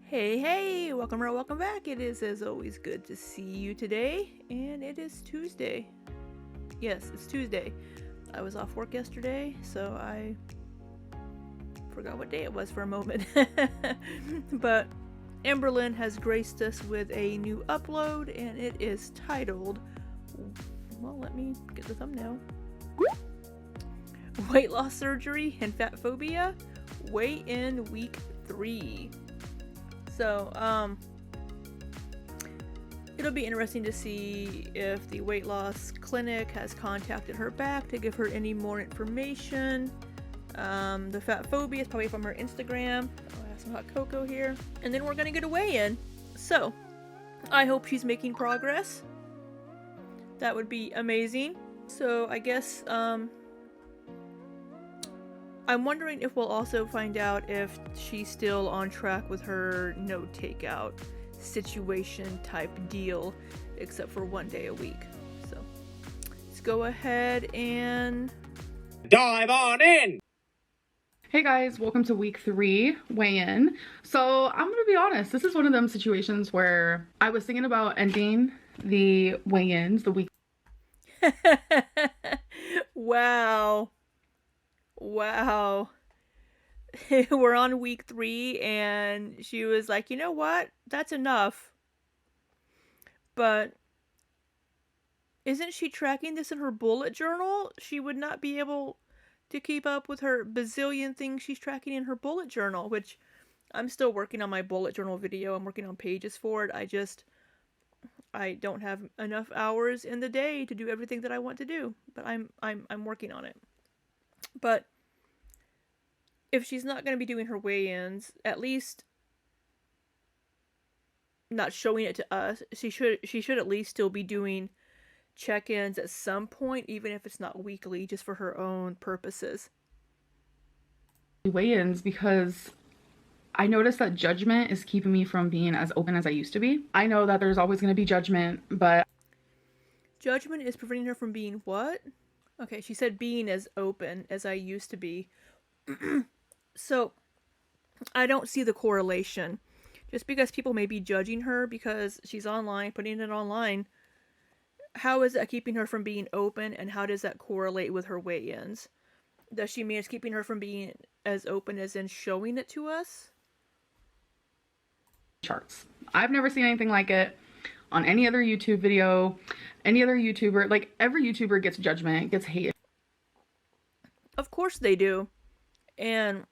Hey, welcome or welcome back. It is, as always, good to see you today, and it is Tuesday. Yes, it's Tuesday. I was off work yesterday, so I forgot what day it was for a moment. But Amberlynn has graced us with a new upload, and it is titled, well, let me get the thumbnail. Weight loss surgery and fat phobia, weigh in week 3. So, it'll be interesting to see if the weight loss clinic has contacted her back to give her any more information. The fat phobia is probably from her Instagram. I have some hot cocoa here. And then we're gonna get a weigh-in. So, I hope she's making progress. That would be amazing. So, I guess, I'm wondering if we'll also find out if she's still on track with her no takeout situation type deal, except for one day a week. So let's go ahead and dive on in. Hey guys, welcome to week 3 weigh-in. So I'm gonna be honest, this is one of them situations where I was thinking about ending the weigh-ins the week. Wow. We're on week 3 and she was like, you know what? That's enough. But isn't she tracking this in her bullet journal? She would not be able to keep up with her bazillion things she's tracking in her bullet journal, which I'm still working on my bullet journal video. I'm working on pages for it. I don't have enough hours in the day to do everything that I want to do, but I'm working on it. But if she's not going to be doing her weigh-ins, at least not showing it to us, she should at least still be doing check-ins at some point, even if it's not weekly, just for her own purposes. Weigh-ins because I noticed that judgment is keeping me from being as open as I used to be. I know that there's always going to be judgment, but judgment is preventing her from being what? Okay, she said being as open as I used to be. So, I don't see the correlation. Just because people may be judging her because she's online, putting it online, how is that keeping her from being open, and how does that correlate with her weigh-ins? Does she mean it's keeping her from being as open as in showing it to us? Charts. I've never seen anything like it on any other YouTube video, any other YouTuber. Like, every YouTuber gets judgment, gets hate. Of course they do. And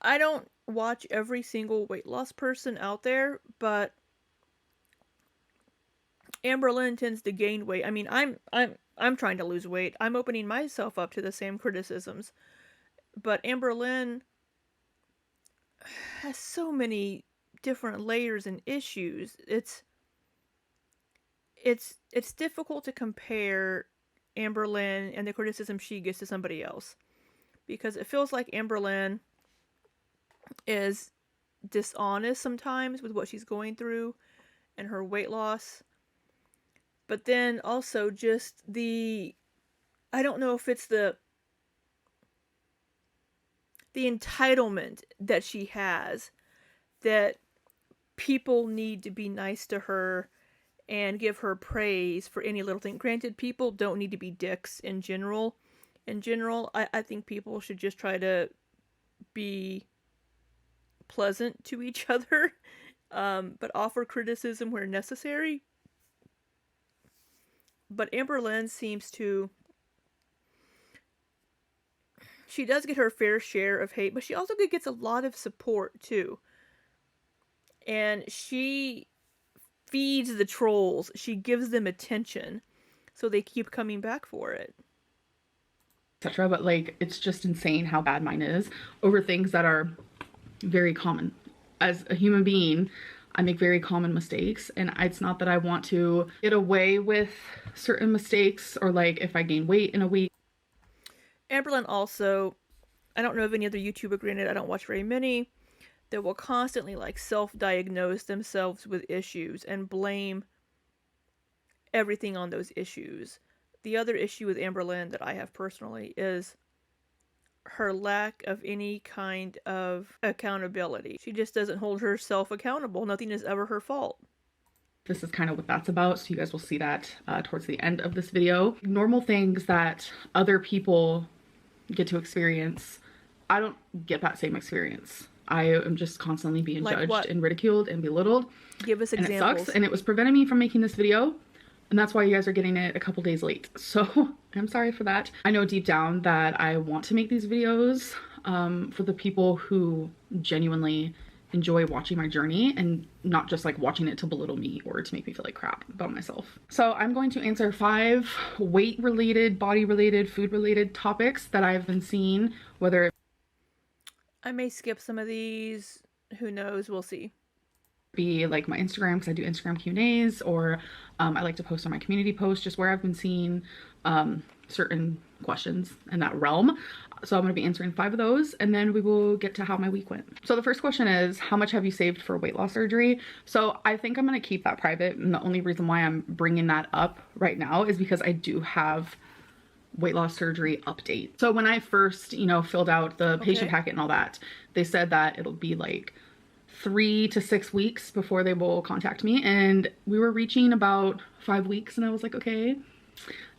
I don't watch every single weight loss person out there, but Amberlynn tends to gain weight. I mean, I'm trying to lose weight. I'm opening myself up to the same criticisms. But Amberlynn has so many different layers and issues. It's difficult to compare Amberlynn and the criticism she gets to somebody else, because it feels like Amberlynn is dishonest sometimes with what she's going through and her weight loss. But then also just I don't know if it's the entitlement that she has, that people need to be nice to her and give her praise for any little thing. Granted, people don't need to be dicks in general. I think people should just try to be pleasant to each other, but offer criticism where necessary. But Amberlynn seems to... she does get her fair share of hate, but she also gets a lot of support, too. And she feeds the trolls. She gives them attention, so they keep coming back for it. Etc. But, like, it's just insane how bad mine is over things that are very common. As a human being, I make very common mistakes, and it's not that I want to get away with certain mistakes, or like if I gain weight in a week. Amberlynn also, I don't know of any other YouTuber, granted I don't watch very many, that will constantly like self-diagnose themselves with issues and blame everything on those issues. The other issue with Amberlynn that I have personally is her lack of any kind of accountability. She just doesn't hold herself accountable. Nothing is ever her fault. This is kind of what that's about, so you guys will see that towards the end of this video. Normal things that other people get to experience, I don't get that same experience. I am just constantly being Like judged what? and ridiculed and belittled. Give us And examples. it sucks, and it was preventing me from making this video. And that's why you guys are getting it a couple days late. So I'm sorry for that. I know deep down that I want to make these videos for the people who genuinely enjoy watching my journey and not just like watching it to belittle me or to make me feel like crap about myself. So I'm going to answer 5 weight related, body related, food related topics that I've been seeing, whether it I may skip some of these. Who knows? We'll see. Be like my Instagram, because I do Instagram Q&As, or I like to post on my community post just where I've been seeing certain questions in that realm. So I'm going to be answering 5 of those, and then we will get to how my week went. So the first question is, how much have you saved for weight loss surgery? So I think I'm going to keep that private, and the only reason why I'm bringing that up right now is because I do have weight loss surgery update. So when I first, filled out the patient packet and all that, they said that it'll be like 3 to 6 weeks before they will contact me, and we were reaching about 5 weeks, and I was like, okay,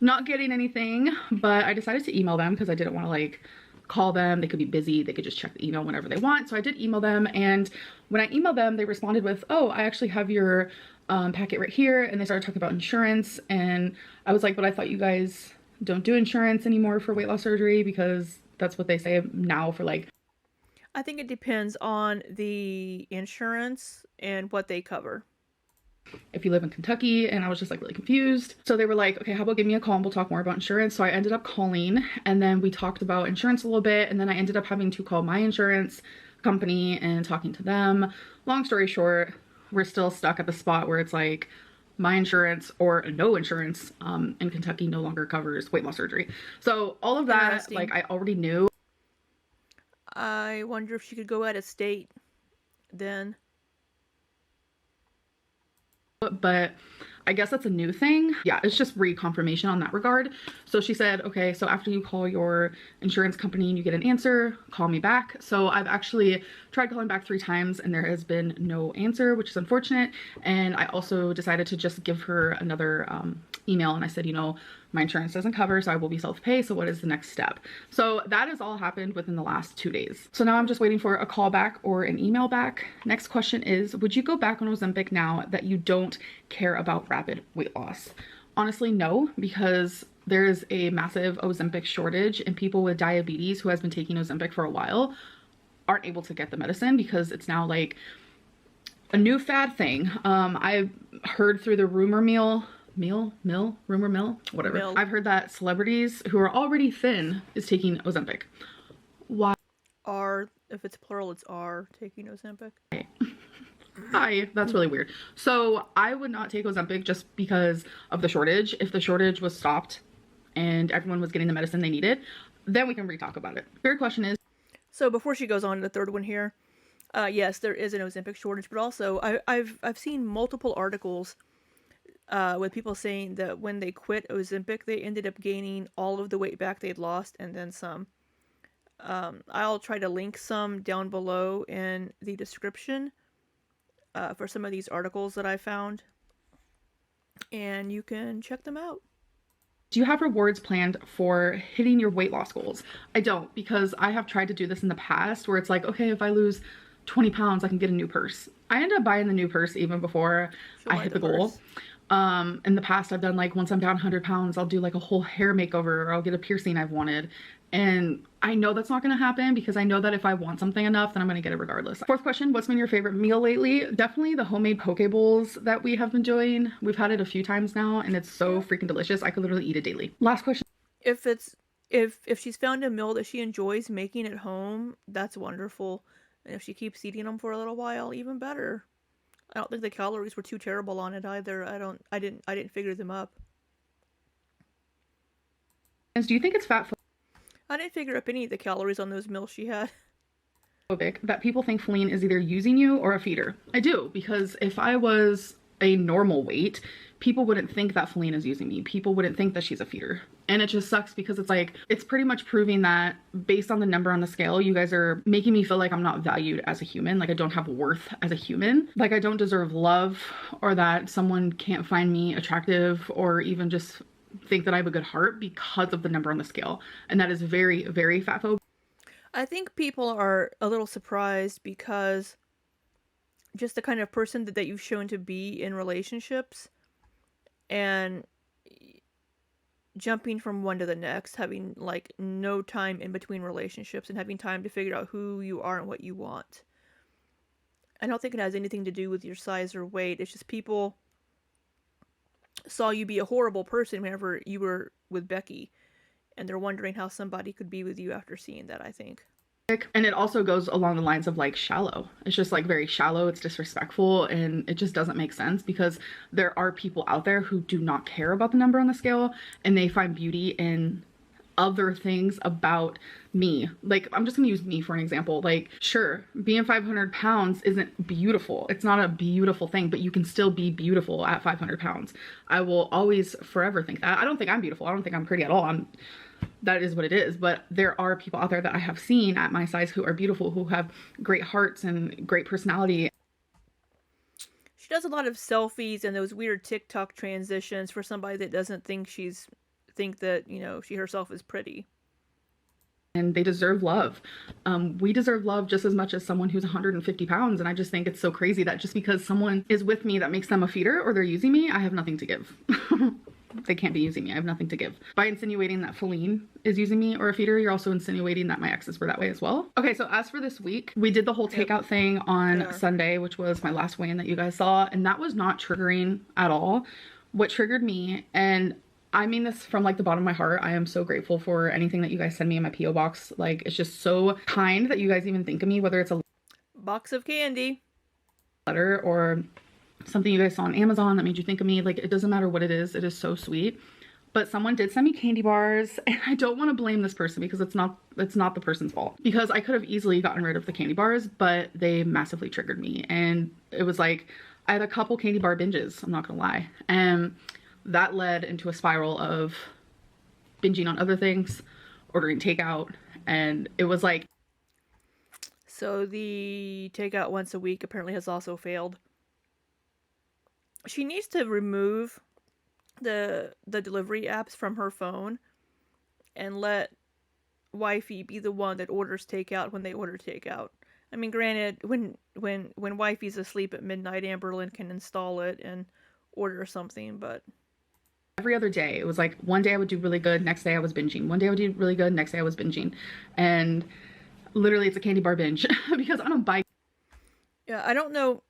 not getting anything. But I decided to email them because I didn't want to like call them. They could be busy, they could just check the email whenever they want. So I did email them, and when I emailed them, they responded with, oh, I actually have your packet right here. And they started talking about insurance, and I was like, but I thought you guys don't do insurance anymore for weight loss surgery, because that's what they say now for like, I think it depends on the insurance and what they cover. if you live in Kentucky. And I was just like really confused. So they were like, okay, how about give me a call and we'll talk more about insurance. So I ended up calling, and then we talked about insurance a little bit, and then I ended up having to call my insurance company and talking to them. Long story short, we're still stuck at the spot where it's like my insurance or no insurance in Kentucky no longer covers weight loss surgery. So all of that, like, I already knew. I wonder if she could go out of state then. But I guess that's a new thing. Yeah, it's just reconfirmation on that regard. So she said, okay, so after you call your insurance company and you get an answer, call me back. So I've actually tried calling back 3 times and there has been no answer, which is unfortunate. And I also decided to just give her another email, and I said, my insurance doesn't cover, so I will be self-pay. So what is the next step? So that has all happened within the last 2 days. So now I'm just waiting for a call back or an email back. Next question is, would you go back on Ozempic now that you don't care about rapid weight loss? Honestly, no, because there is a massive Ozempic shortage, and people with diabetes who has been taking Ozempic for a while aren't able to get the medicine because it's now like a new fad thing. I've heard through the rumor mill, whatever. I've heard that celebrities who are already thin is taking Ozempic. Why? If it's plural, it's are taking Ozempic. Hi, that's really weird. So I would not take Ozempic just because of the shortage. If the shortage was stopped and everyone was getting the medicine they needed, then we can re-talk about it. Third question is, so before she goes on to the third one here, yes, there is an Ozempic shortage, but also I've seen multiple articles with people saying that when they quit Ozempic, they ended up gaining all of the weight back they'd lost and then some. I'll try to link some down below in the description for some of these articles that I found, and you can check them out. do you have rewards planned for hitting your weight loss goals? I don't, because I have tried to do this in the past where it's like, okay, if I lose 20 pounds, I can get a new purse. I end up buying the new purse even before I hit the goal. In the past, I've done like, once I'm down 100 pounds, I'll do like a whole hair makeover, or I'll get a piercing I've wanted. And I know that's not going to happen because I know that if I want something enough, then I'm going to get it regardless. Fourth question, what's been your favorite meal lately? Definitely the homemade poke bowls that we have been doing. We've had it a few times now and it's so freaking delicious. I could literally eat it daily. Last question. If she's found a meal that she enjoys making at home, that's wonderful. And if she keeps eating them for a little while, even better. I don't think the calories were too terrible on it either. I didn't figure them up. Do you think it's fat I didn't figure up any of the calories on those meals she had. phobic that people think Feline is either using you or a feeder? I do, because if I was a normal weight, people wouldn't think that Feline is using me. People wouldn't think that she's a feeder. And it just sucks because it's like, it's pretty much proving that based on the number on the scale, you guys are making me feel like I'm not valued as a human. Like I don't have worth as a human. Like I don't deserve love, or that someone can't find me attractive, or even just think that I have a good heart because of the number on the scale. And that is very, very fat phobic. I think people are a little surprised because just the kind of person that you've shown to be in relationships, and jumping from one to the next, having like no time in between relationships, and having time to figure out who you are and what you want. I don't think it has anything to do with your size or weight. It's just people saw you be a horrible person whenever you were with Becky, and they're wondering how somebody could be with you after seeing that, I think. And it also goes along the lines of like shallow. It's just like very shallow, it's disrespectful, and it just doesn't make sense because there are people out there who do not care about the number on the scale, and they find beauty in other things about me. Like, I'm just gonna use me for an example. Like, sure, being 500 pounds isn't beautiful. It's not a beautiful thing, but you can still be beautiful at 500 pounds. I will always forever think that. I don't think I'm beautiful. I don't think I'm pretty at all. That is what it is. But there are people out there that I have seen at my size who are beautiful, who have great hearts and great personality. She does a lot of selfies and those weird TikTok transitions for somebody that doesn't think that, you know, she herself is pretty. And they deserve love. We deserve love just as much as someone who's 150 pounds. And I just think it's so crazy that just because someone is with me that makes them a feeder, or they're using me, I have nothing to give. They can't be using me. I have nothing to give. By insinuating that Feline is using me or a feeder, you're also insinuating that my exes were that way as well. Okay, so as for this week, we did the whole takeout thing on Sunday, which was my last weigh-in that you guys saw, and that was not triggering at all. What triggered me, and I mean this from like the bottom of my heart, I am so grateful for anything that you guys send me in my P.O. box. Like, it's just so kind that you guys even think of me, whether it's a box of candy, letter, or something you guys saw on Amazon that made you think of me. Like, it doesn't matter what it is so sweet. But someone did send me candy bars, and I don't want to blame this person because it's not the person's fault, because I could have easily gotten rid of the candy bars, but they massively triggered me. And it was like, I had a couple candy bar binges, I'm not gonna lie, and that led into a spiral of binging on other things, ordering takeout, and it was like, so the takeout once a week apparently has also failed. She needs to remove the delivery apps from her phone and let wifey be the one that orders takeout when they order takeout. I mean, granted, when wifey's asleep at midnight, Amberlynn can install it and order something, but every other day it was like, one day I would do really good, next day I was binging. One day I would do really good, next day I was binging. And literally it's a candy bar binge because I don't buy. Yeah, I don't know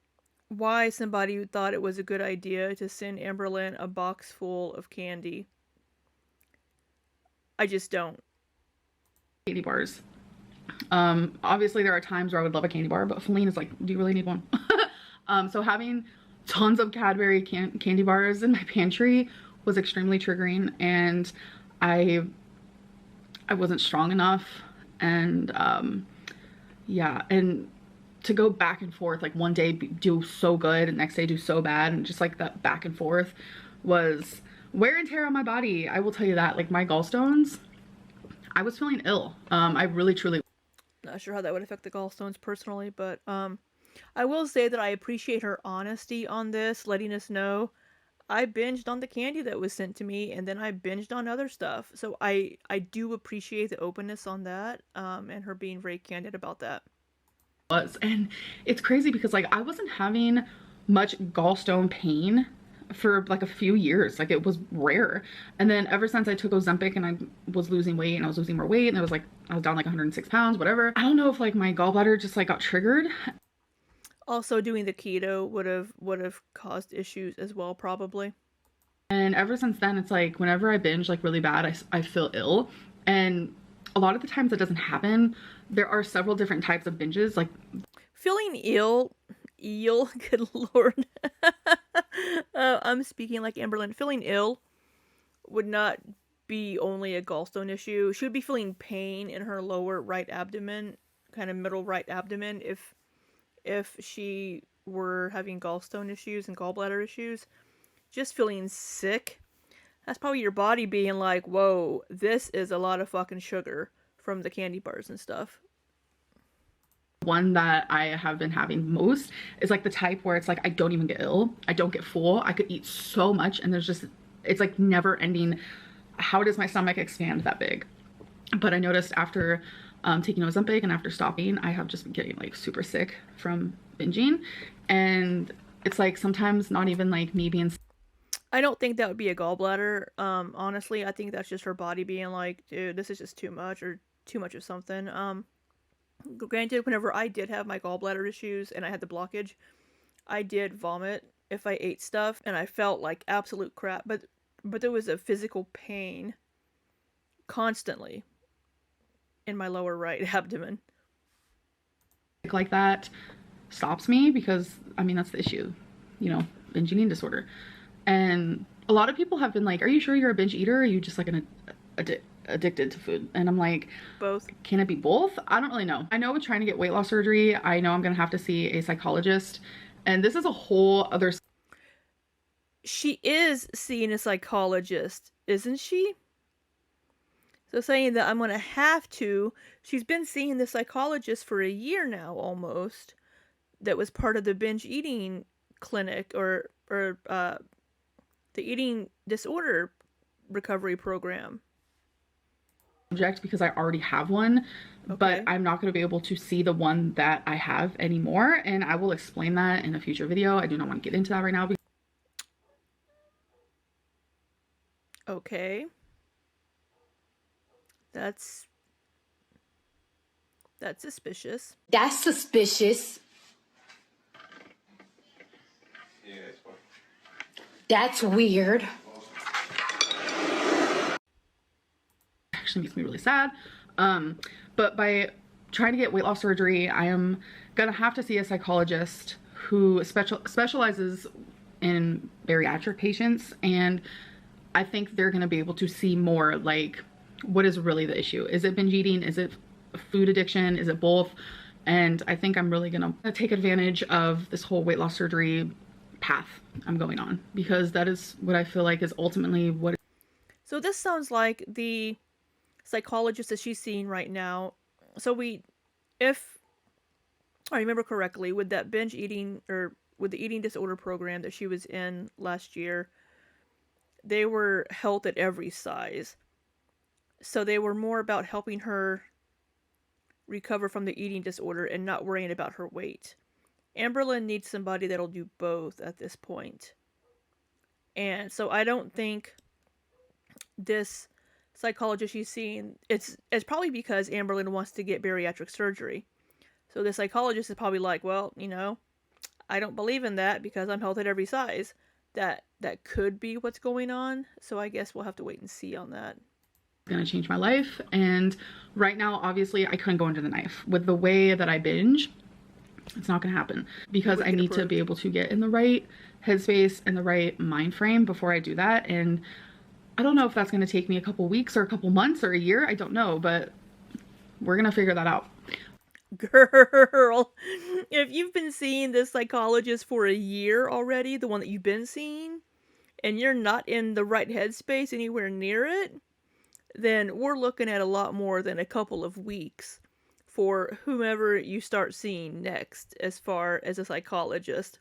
why somebody thought it was a good idea to send Amberlynn a box full of candy. I just don't. Candy bars. Obviously there are times where I would love a candy bar, but Feline is like, do you really need one? So having tons of Cadbury candy bars in my pantry was extremely triggering, and I wasn't strong enough, and yeah, and to go back and forth, like one day do so good and next day do so bad, and just like that back and forth was wear and tear on my body. I will tell you that. Like, my gallstones, I was feeling ill. I really truly, not sure how that would affect the gallstones personally, but I will say that I appreciate her honesty on this, letting us know I binged on the candy that was sent to me, and then I binged on other stuff. So I do appreciate the openness on that, and her being very candid about that. And it's crazy because like I wasn't having much gallstone pain for like a few years. Like, it was rare. And then ever since I took Ozempic and I was losing weight, and I was losing more weight, and I was down like 106 pounds, whatever. I don't know if like my gallbladder just like got triggered. Also, doing the keto would have caused issues as well, probably. And ever since then, it's like whenever I binge like really bad, I feel ill. And a lot of the times that doesn't happen. There are several different types of binges. Like, feeling ill, good lord. I'm speaking like Amberlynn. Feeling ill would not be only a gallstone issue. She would be feeling pain in her lower right abdomen, kind of middle right abdomen, if she were having gallstone issues and gallbladder issues. just feeling sick, that's probably your body being like, whoa, this is a lot of fucking sugar from the candy bars and stuff. One that I have been having most is like the type where it's like I don't even get ill, I don't get full, I could eat so much and there's just, it's like never ending. How does my stomach expand that big? But I noticed after taking Ozempic and after stopping, I have just been getting like super sick from binging. And it's like sometimes not even like me being, I don't think that would be a gallbladder. Honestly, I think that's just her body being like, dude, this is just too much, or too much of something. Granted, whenever I did have my gallbladder issues and I had the blockage, I did vomit if I ate stuff, and I felt like absolute crap. But there was a physical pain constantly in my lower right abdomen. like that stops me because I mean that's the issue, you know, binge eating disorder. And a lot of people have been like, are you sure you're a binge eater, or are you just like an addicted to food? And I'm like, both. Can it be both? I don't really know. I know with trying to get weight loss surgery, I know I'm gonna have to see a psychologist, and this is a whole other. She is seeing a psychologist, isn't she? So saying that I'm gonna have to, she's been seeing the psychologist for a year now almost. That was part of the binge eating clinic, or the eating disorder recovery program. Because I already have one, Okay. but I'm not going to be able to see the one that I have anymore, and I will explain that in a future video. I do not want to get into that right now. Okay. That's suspicious. That's suspicious. That's weird. Actually makes me really sad. But by trying to get weight loss surgery, I am gonna have to see a psychologist who specializes in bariatric patients, and I think they're gonna be able to see more like what is really the issue. Is it binge eating? Is it food addiction? Is it both? And I think I'm really gonna take advantage of this whole weight loss surgery path I'm going on, because that is what I feel like is ultimately what. So this sounds like the psychologist that she's seeing right now. So if I remember correctly, with that binge eating, or with the eating disorder program that she was in last year, they were health at every size. So they were more about helping her recover from the eating disorder and not worrying about her weight. Amberlynn needs somebody that'll do both at this point. And so I don't think this psychologist she's seeing, it's probably because Amberlynn wants to get bariatric surgery. So the psychologist is probably like, well, you know, I don't believe in that because I'm health at every size. That could be what's going on. So I guess we'll have to wait and see on that. Gonna change my life. And right now, obviously, I couldn't go under the knife. With the way that I binge, it's not gonna happen, because I need to be able to get in the right headspace and the right mind frame before I do that. And I don't know if that's gonna take me a couple weeks or a couple months or a year. I don't know, but we're gonna figure that out. Girl, if you've been seeing this psychologist for a year already, the one that you've been seeing, and you're not in the right headspace anywhere near it, then we're looking at a lot more than a couple of weeks for whomever you start seeing next as far as a psychologist.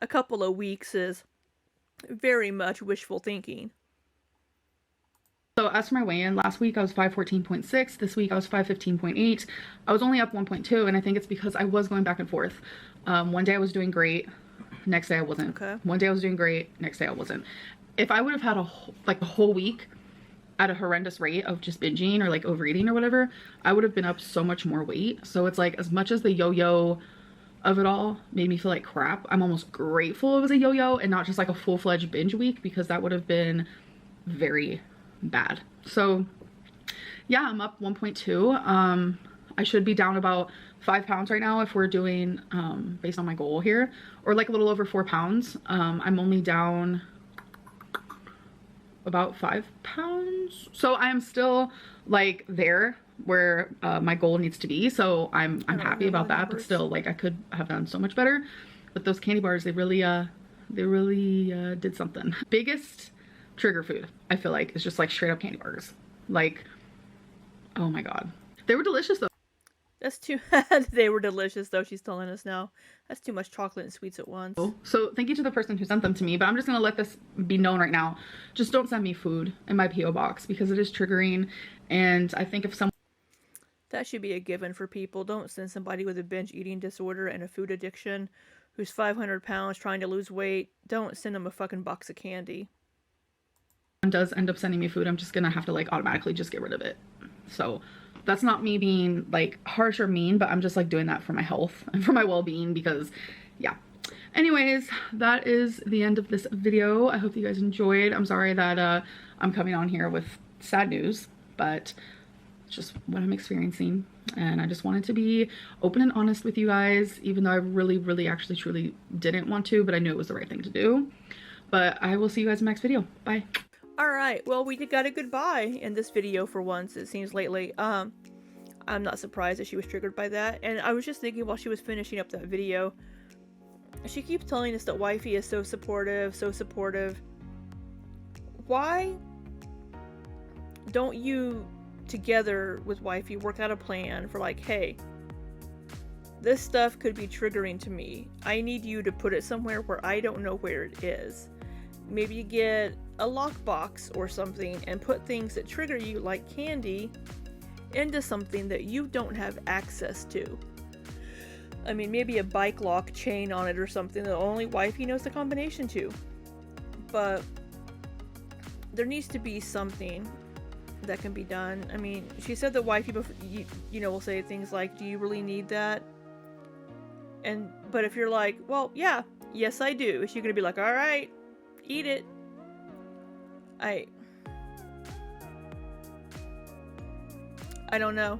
A couple of weeks is very much wishful thinking. So as for my weigh-in, last week I was 514.6. This week I was 515.8. I was only up 1.2, and I think it's because I was going back and forth. One day I was doing great, next day I wasn't. Okay. One day I was doing great, next day I wasn't. If I would have had a whole week at a horrendous rate of just binging or like overeating or whatever, I would have been up so much more weight. So it's like, as much as the yo-yo of it all made me feel like crap, I'm almost grateful it was a yo-yo and not just like a full-fledged binge week, because that would have been very bad. So yeah, I'm up 1.2. I should be down about 5 pounds right now if we're doing based on my goal here, or like a little over 4 pounds. I'm only down about 5 pounds, so I'm still like there where my goal needs to be. So I'm happy about that, but still, like, I could have done so much better. But those candy bars, they really They really did something. Biggest trigger food, I feel like, is just like straight up candy bars. Like, oh my god. They were delicious though. That's too they were delicious though, she's telling us now. That's too much chocolate and sweets at once. So thank you to the person who sent them to me, but I'm just gonna let this be known right now. Just don't send me food in my P.O. box because it is triggering, and I think if someone... That should be a given for people. Don't send somebody with a binge eating disorder and a food addiction who's 500 pounds trying to lose weight. Don't send them a fucking box of candy. does end up sending me food, I'm just gonna have to like automatically just get rid of it. So that's not me being like harsh or mean, but I'm just like doing that for my health and for my well-being because yeah. Anyways, that is the end of this video. I hope you guys enjoyed. I'm sorry that I'm coming on here with sad news, but it's just what I'm experiencing, and I just wanted to be open and honest with you guys, even though I really actually truly didn't want to, but I knew it was the right thing to do. But I will see you guys in the next video. Bye. Alright, well, we got a goodbye in this video for once, it seems lately. I'm not surprised that she was triggered by that, and I was just thinking while she was finishing up that video, she keeps telling us that wifey is so supportive, so supportive. Why don't you, together with wifey, work out a plan for like, hey, this stuff could be triggering to me. I need you to put it somewhere where I don't know where it is. Maybe you get a lockbox or something and put things that trigger you like candy into something that you don't have access to. I mean, maybe a bike lock chain on it or something that only wifey knows the combination to. But there needs to be something that can be done. I mean, she said that wifey, you know, will say things like, do you really need that? But if you're like, well, yeah, yes I do, is she gonna be like, all right, eat it? I don't know.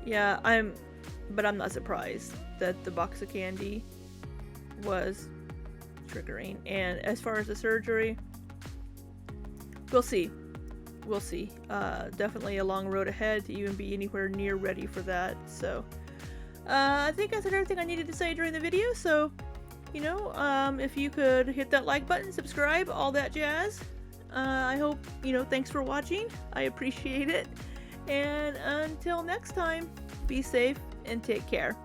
Yeah, I'm not surprised that the box of candy was triggering. And as far as the surgery, we'll see. We'll see. Definitely a long road ahead to even be anywhere near ready for that. So, I think I said everything I needed to say during the video. So, you know, if you could hit that like button, subscribe, all that jazz. I hope, you know, thanks for watching. I appreciate it. And until next time, be safe and take care.